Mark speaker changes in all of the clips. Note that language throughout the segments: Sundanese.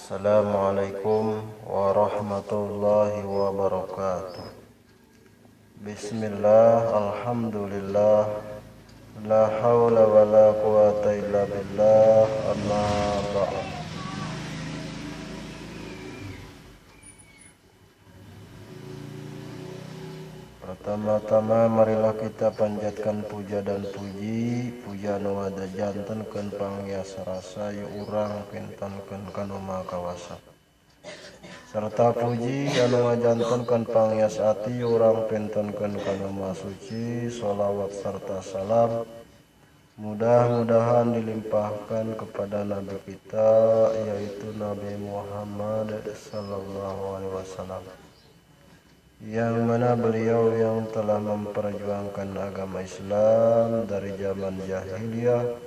Speaker 1: Assalamualaikum warahmatullahi wabarakatuh. Bismillah, alhamdulillah, la hawla wa la quwata illa billah, amma ba'd. Pertama-tama marilah kita panjatkan puja dan puji, puja nu ada jantenkeun pangiasa rasa yu urang pintenkeun kana Maha Kawasa. Serta puji anu ngajantenkeun pangias ati yu urang pintenkeun kana Maha Suci. Sholawat serta salam mudah-mudahan dilimpahkan kepada Nabi kita, yaitu Nabi Muhammad sallallahu alaihi wasallam, yang mana beliau yang telah memperjuangkan agama Islam dari zaman jahiliyah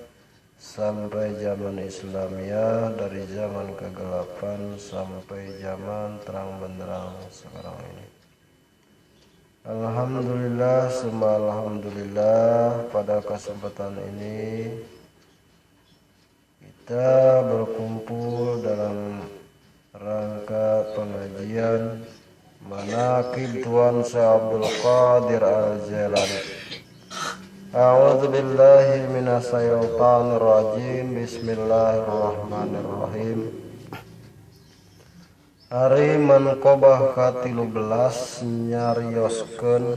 Speaker 1: sampai zaman Islamiyah, dari zaman kegelapan sampai zaman terang benderang sekarang ini. Alhamdulillah, summa alhamdulillah, pada kesempatan ini kita berkumpul dalam rangka pengajian Manaqib Tuan Syekh Abdul Qadir Al-Jailani. A'udzu billahi minasyaitonir rajim. Bismillahirrahmanirrahim. Hari Manqobah ka-13 nyarioskeun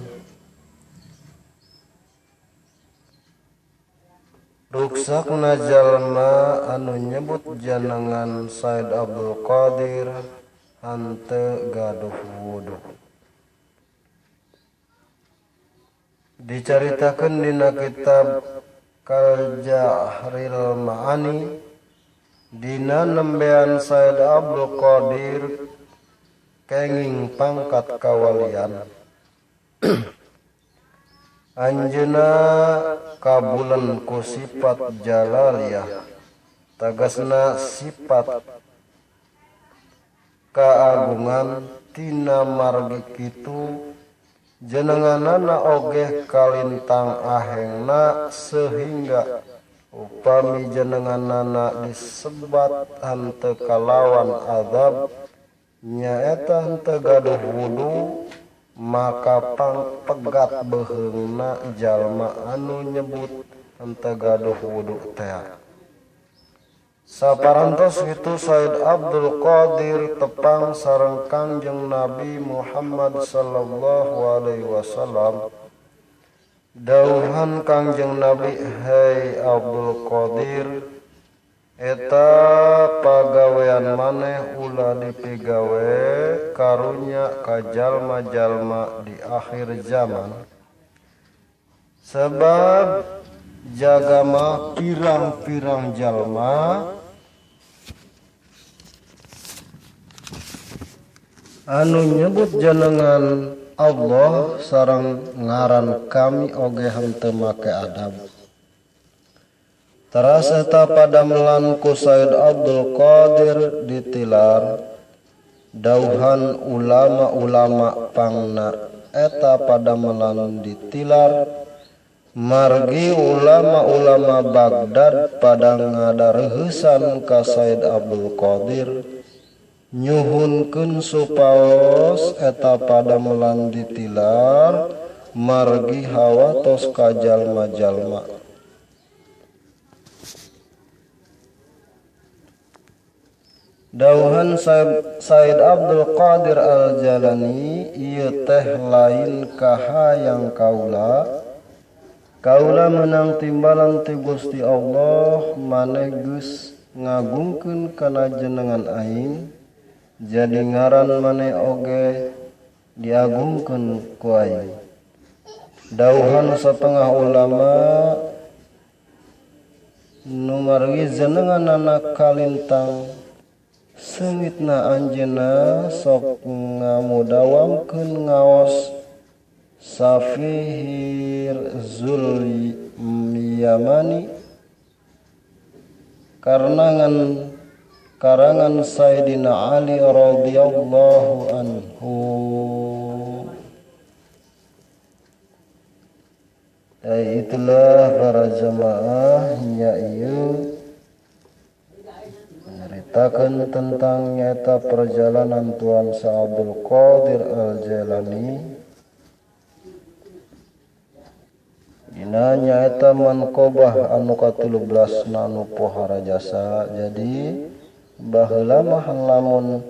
Speaker 1: ruksakna jalma anu nyebut jenengan Said Abdul Qadir hante gaduh wudu. Dicaritakeun dina kitab Al-Jahril Ma'ani, dina nembean Said Abdul Qadir kenging pangkat kawalian. Anjeunna kabulen ku sifat jalaliyah, tegasna sifat kaagungan. Tina margi kitu jenenganana ogeh kalintang ahengna, sehingga upami jenenganana disebat henteu kalawan azab nyaeta henteu gaduh wudu, maka pangpegat beheungna jalma anu nyebut henteu gaduh wudu teh. Saparantos itu Said Abdul Qadir tepang sareng Kangjeng Nabi Muhammad sallallahu alaihi wasallam. Dauhan Kangjeng Nabi, "Hei Abdul Qadir, eta pagawean maneh ulah dipigawe karunya ka jalma-jalma di akhir zaman. Sebab jaga mah pirang-pirang jalma anu nyebut jenengan Allah sareng ngaran kami oge henteu make adab." Teras eta padamelan ku Said Abdul Qadir ditilar dauhan ulama-ulama pangna. Eta padamelan ditilar margi ulama-ulama Baghdad pada ngadareuheusan ka Said Abdul Qadir nyuhunkeun supaos eta padamelan ditilar margi hawatos ka jalma-jalma. Dauhan Said Abdul Qadir Al-Jailani, ieu teh lain kahayang kaula menang timbalan ti Gusti Allah, maneh geus ngagungkeun kana jenengan aing, jadi ngaran maneh oge diagungkeun ku aing. Dauhan satengah ulama nu margi jenenganana kalintang, seungitna anjeunna sok ngamudawamkeun ngaos Safihir Zulyamani karangan Sayyidina Ali radhiyallahu anhu. Itulah para jamaah nya ieu menceritakan tentang nyata perjalanan Tuan Sa Abdul Qadir Al-Jailani dina nyaeta manqobah anu ka-13 anu pohara jasa. Jadi baheula mah lamun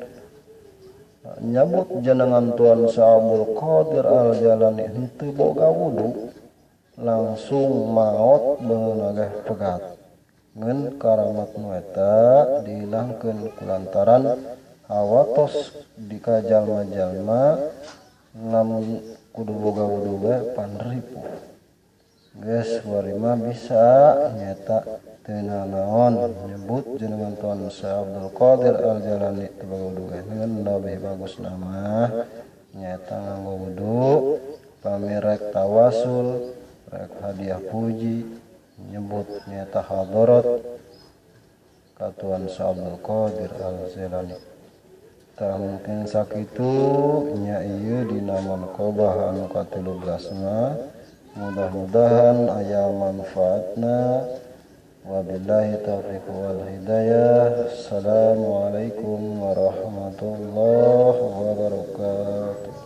Speaker 1: nyabut jenengan Tuan Sa Abdul Qadir Al-Jailani henteu boga wudu langsung maot beungeun geh pegat. Ngeun karamat nu eta dihilangkeun kulantaran awatos di ka jalma-jalma lamun kudu boga wudu ge panripuh. Geus bari mah bisa nyata teu naon nyebut jenengan Tuan Sa Abdul Qadir Al-Jailani teu boga wudu ge. Ngeun lebih bagus nama nyata nganggo wudu pamirek tawasul rek hadiah puji nyebut nyata hadarat ka Tuan Sa Abdul Qadir Al-Jailani. Tak mungkin sakitu nya ieu dina manqobah anu ka-13 na. Mudah-mudahan aya manfaatna. Wabillahi taufiq wal hidayah. Assalamualaikum warahmatullahi wabarakatuh.